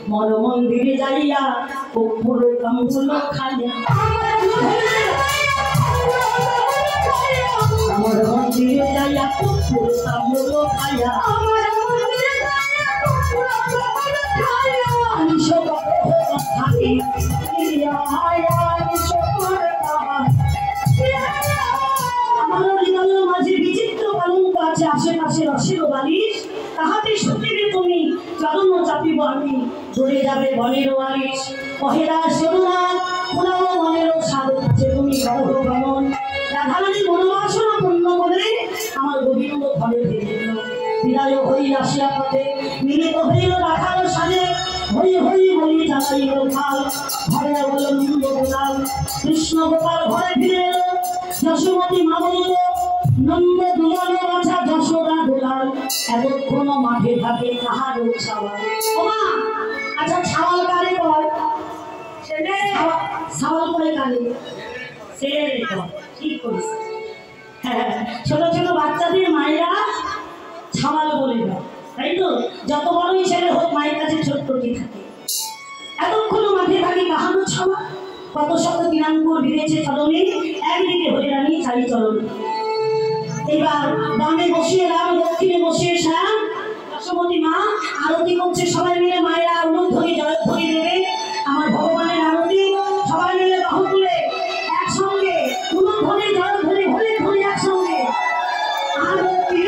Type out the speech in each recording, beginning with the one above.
Mormon মন্দিরে যাইয়া কর্পূর তাম্বুল খাইয়া আমার মন্দিরে যাইয়া কর্পূর তাম্বুল খাইয়া আমি সবাই থাকি মাঝে বিচিত্র কলঙ্ক আছে আশেপাশে রসের বালিশ তাহাতে সত্যিকে তুমি চরণ চাপিব আমি চলে যাবে বনের বালিশ পহেলা শরুরা পুরাও মনেরও সাধক আছে তুমি গর্ভ ভ্রমণ রাধারানী মনোবাসনা পূর্ণ করে আমার গোবিন্দ ঘরে ফিরে এলো বিদায় হই আসিয়া পথে মিলিত হইল রাখাল সাজে হই হই বলি জ্বালাইল খাল ঘরে বল নন্দ গোপাল কৃষ্ণ গোপাল ঘরে ফিরে এলো যশোমতী মা বলল নন্দ দুলাল বাছা যশোদা দুলাল এতক্ষণ মাঠে থাকে কাহার ছাওয়াল ওমা আচ্ছা ছাওয়াল কারে কয় ছেলে ছাওয়াল কয় কারে ছেলে কয় ঠিক করিস হ্যাঁ ছোট ছোট বাচ্চাদের মায়েরা ছাওয়াল বলে দেয় তাই তো যত বড়ই ছেলে হোক মায়ের কাছে ছোট্টটি থাকে এতক্ষণ মাঠে থাকে কাহার ছাওয়াল কত শত কিরাঙ্কুর ভিড়েছে চরণে একদিকে হরিরানী চারি চরণ এবার বামে বসিয়ে রাম দক্ষিণে বসিয়ে শ্যাম যশোমতী মা আরতি করছে সবাই মিলে মায়েরা অনুর ধরে জয় ধরে দেবে আমার ভগবানের আরতি সবাই মিলে বাহু তুলে একসঙ্গে অনুর ধরে জয় ধরে হরে ধরে একসঙ্গে আরতি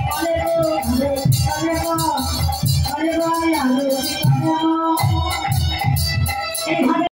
I'm